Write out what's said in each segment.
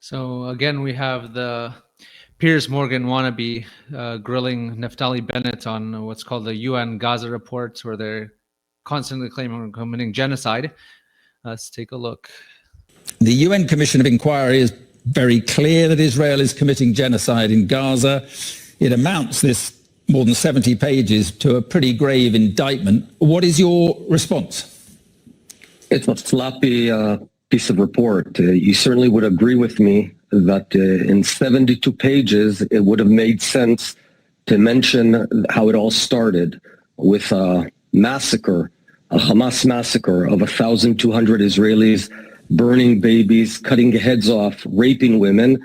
So again, we have the Piers Morgan wannabe grilling Naftali Bennett on what's called the UN Gaza reports, where they're constantly claiming we're committing genocide. Let's take a look. The UN Commission of Inquiry is very clear that Israel is committing genocide in Gaza. It amounts, this more than 70 pages, to a pretty grave indictment. What is your response? It's a sloppy piece of report. You certainly would agree with me that in 72 pages, it would have made sense to mention how it all started with a massacre, a Hamas massacre of 1,200 Israelis, burning babies, cutting heads off, raping women.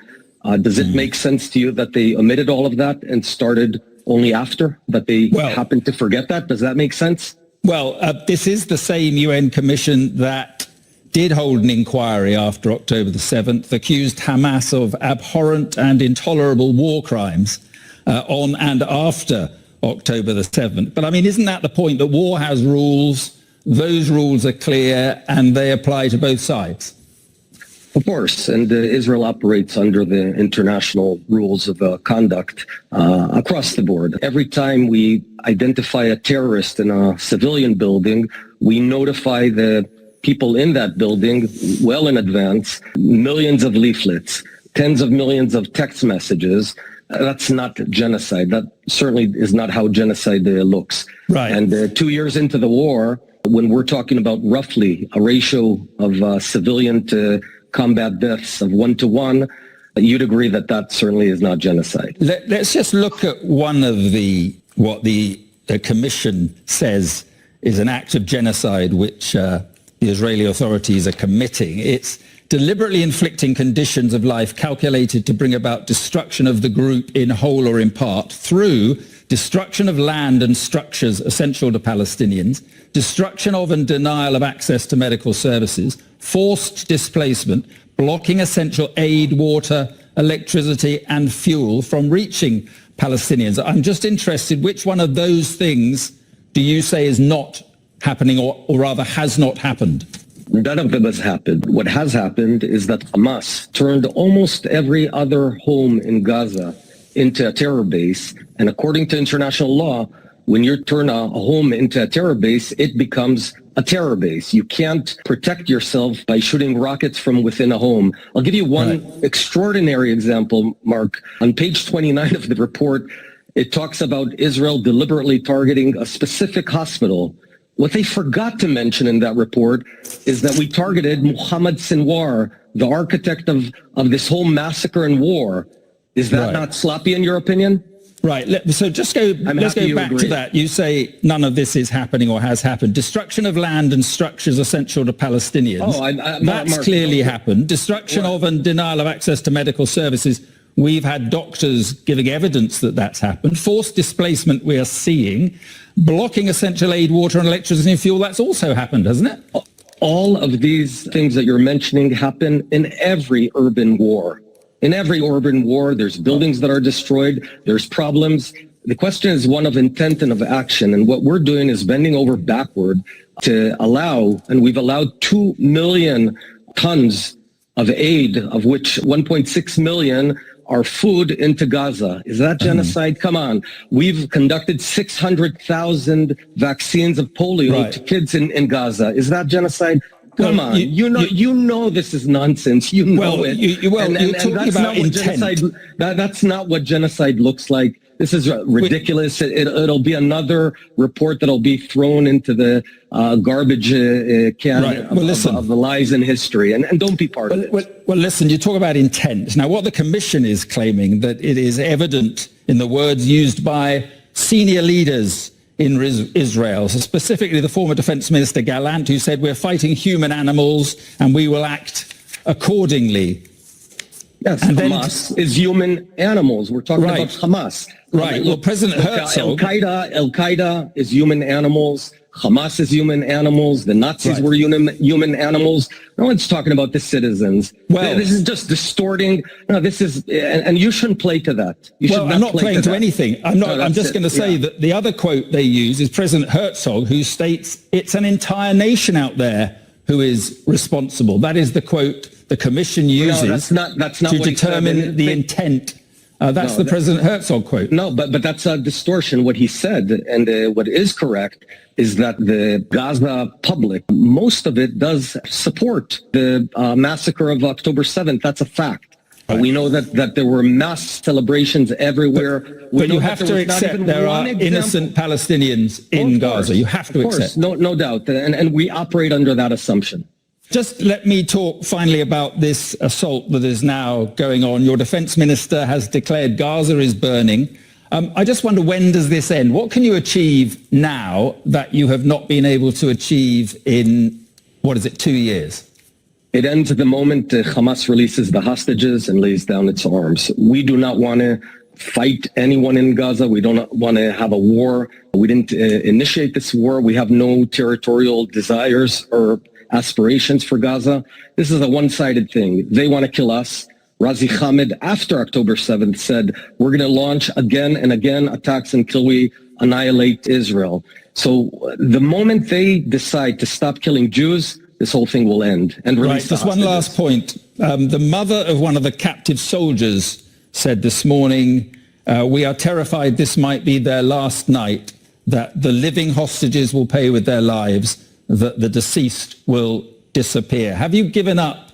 Does it make sense to you that they omitted all of that and started only after, that they happened to forget that? Does that make sense? Well, this is the same UN Commission that did hold an inquiry after October the 7th, accused Hamas of abhorrent and intolerable war crimes on and after October the 7th. But I mean, isn't that the point, that war has rules, those rules are clear, and they apply to both sides? Of course, and Israel operates under the international rules of conduct across the board. Every time we identify a terrorist in a civilian building, we notify the people in that building well in advance, millions of leaflets, tens of millions of text messages. That's not genocide. That certainly is not how genocide looks. Right. And 2 years into the war, when we're talking about roughly a ratio of civilian to combat deaths of 1-to-1, you'd agree that that certainly is not genocide. Let's just look at one of what the Commission says is an act of genocide which the Israeli authorities are committing. It's deliberately inflicting conditions of life calculated to bring about destruction of the group in whole or in part through destruction of land and structures essential to Palestinians, destruction of and denial of access to medical services, forced displacement, blocking essential aid, water, electricity and fuel from reaching Palestinians. I'm just interested, which one of those things do you say is not happening, or rather has not happened? None of them has happened. What has happened is that Hamas turned almost every other home in Gaza into a terror base. And according to international law, when you turn a home into a terror base, it becomes a terror base. You can't protect yourself by shooting rockets from within a home. I'll give you one extraordinary example, Mark. On page 29 of the report, it talks about Israel deliberately targeting a specific hospital. What they forgot to mention in that report is that we targeted Mohammed Sinwar, the architect of this whole massacre and war. Is that not sloppy in your opinion? Right. So let's go back to that. You say none of this is happening or has happened. Destruction of land and structures essential to Palestinians. That's clearly happened. Destruction of and denial of access to medical services. We've had doctors giving evidence that that's happened. Forced displacement we are seeing. Blocking essential aid, water and electricity and fuel, that's also happened, hasn't it? All of these things that you're mentioning happen in every urban war. In every urban war, there's buildings that are destroyed, there's problems. The question is one of intent and of action. And what we're doing is bending over backward to allow, and we've allowed 2 million tons of aid, of which 1.6 million are food into Gaza. Is that genocide? Come on. We've conducted 600,000 vaccines of polio to kids in Gaza. Is that genocide? Come on. You know this is nonsense. You know it. You're talking about intent. That's not what genocide looks like. This is ridiculous. It'll be another report that'll be thrown into the garbage can of the lies in history. And don't be part of it. Well, listen, you talk about intent. Now, what the Commission is claiming, that it is evident in the words used by senior leaders in Israel, so specifically the former Defense Minister Gallant, who said, we're fighting human animals and we will act accordingly. Yes, and Hamas is human animals. We're talking about Hamas. Right. Well, President Herzog... Al-Qaeda is human animals. Hamas is human animals. The Nazis were human animals. No one's talking about the citizens. Well, this is just distorting. No, this is, and you shouldn't play to that. I'm not playing to anything. I'm just going to say that the other quote they use is President Herzog, who states it's an entire nation out there who is responsible. That is the quote the commission uses that's not to what he said. determine the intent. That's the President Herzog quote. No, but that's a distortion. What he said, and what is correct, is that the Gaza public, most of it does support the massacre of October 7th. That's a fact. Right. We know that there were mass celebrations everywhere. But you have to accept there are innocent Palestinians in Gaza. You have to accept. No doubt. And we operate under that assumption. Just let me talk finally about this assault that is now going on. Your defense minister has declared Gaza is burning. I just wonder, when does this end? What can you achieve now that you have not been able to achieve in, 2 years? It ends at the moment Hamas releases the hostages and lays down its arms. We do not want to fight anyone in Gaza. We don't want to have a war. We didn't initiate this war. We have no territorial desires or aspirations for Gaza. This is a one-sided thing. They want to kill us. Razi Khamed, after October 7th, said, we're going to launch again and again attacks until we annihilate Israel. So the moment they decide to stop killing Jews, this whole thing will end. And right, just one last point. The mother of one of the captive soldiers said this morning, we are terrified this might be their last night, that the living hostages will pay with their lives, that the deceased will disappear. Have you given up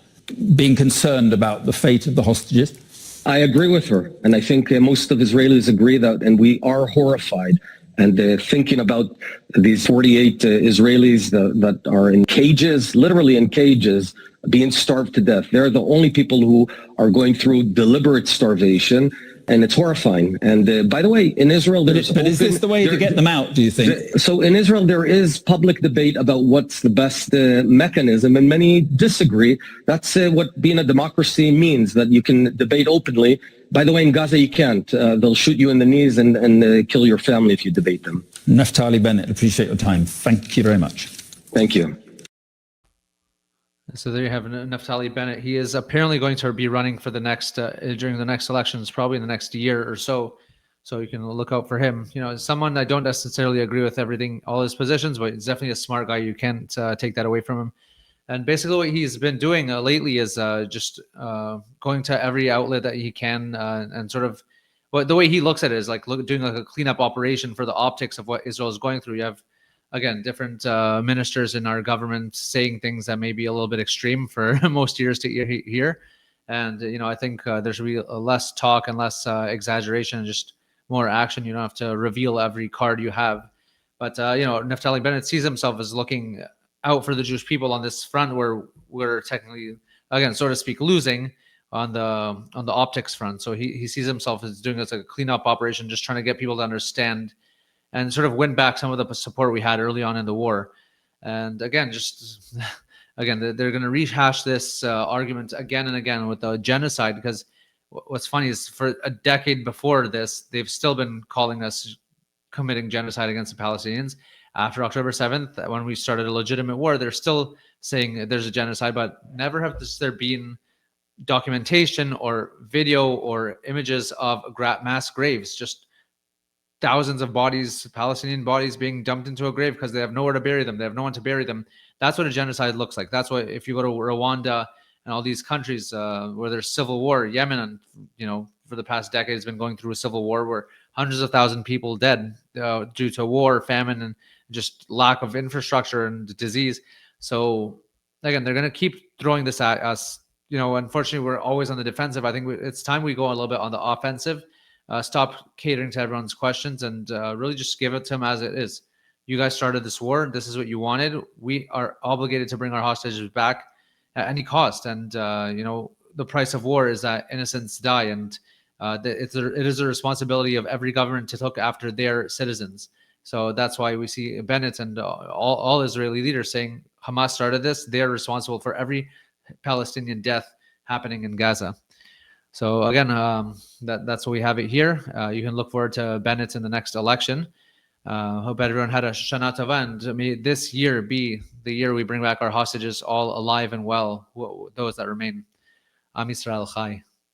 being concerned about the fate of the hostages? I agree with her. And I think most of Israelis agree that, and we are horrified. And thinking about these 48 Israelis that are in cages, literally in cages, being starved to death. They're the only people who are going through deliberate starvation, and it's horrifying. And by the way, in Israel, but is this the way to get them out, do you think? So in Israel, there is public debate about what's the best mechanism, and many disagree. That's what being a democracy means, that you can debate openly. By the way, in Gaza, you can't. They'll shoot you in the knees and kill your family if you debate them. Naftali Bennett, appreciate your time. Thank you very much. Thank you. So there you have Naftali Bennett. He is apparently going to be running for the next during the next elections, probably in the next year or so. So you can look out for him. You know, someone I don't necessarily agree with everything, all his positions, but he's definitely a smart guy. You can't take that away from him. And basically what he's been doing lately is just going to every outlet that he can and sort of, well, the way he looks at it is like doing like a cleanup operation for the optics of what Israel is going through. You have, again, different ministers in our government saying things that may be a little bit extreme for most ears to hear. And, you know, I think there should be less talk and less exaggeration and just more action. You don't have to reveal every card you have. But, you know, Naftali Bennett sees himself as looking out for the Jewish people on this front where we're technically, again, so to speak, losing on the optics front. So he sees himself as doing this like a cleanup operation, just trying to get people to understand and sort of win back some of the support we had early on in the war. And again, they're going to rehash this argument again and again with the genocide, because what's funny is for a decade before this, they've still been calling us committing genocide against the Palestinians. After October 7th, when we started a legitimate war, they're still saying there's a genocide, but never have there been documentation or video or images of mass graves, just thousands of bodies, Palestinian bodies being dumped into a grave because they have nowhere to bury them. They have no one to bury them. That's what a genocide looks like. That's what, if you go to Rwanda and all these countries where there's civil war, Yemen, and, you know, for the past decade has been going through a civil war where hundreds of thousands of people dead due to war, famine, and just lack of infrastructure and disease. So again, they're going to keep throwing this at us. You know, unfortunately, we're always on the defensive. I think it's time we go a little bit on the offensive, stop catering to everyone's questions, and really just give it to them as it is. You guys started this war. This is what you wanted. We are obligated to bring our hostages back at any cost. And, you know, the price of war is that innocents die. And it is a responsibility of every government to look after their citizens. So that's why we see Bennett and all Israeli leaders saying Hamas started this. They're responsible for every Palestinian death happening in Gaza. So again, that's what we have it here. You can look forward to Bennett in the next election. Hope everyone had a Shana Tova, and may this year be the year we bring back our hostages all alive and well, those that remain. Am Yisrael Chai.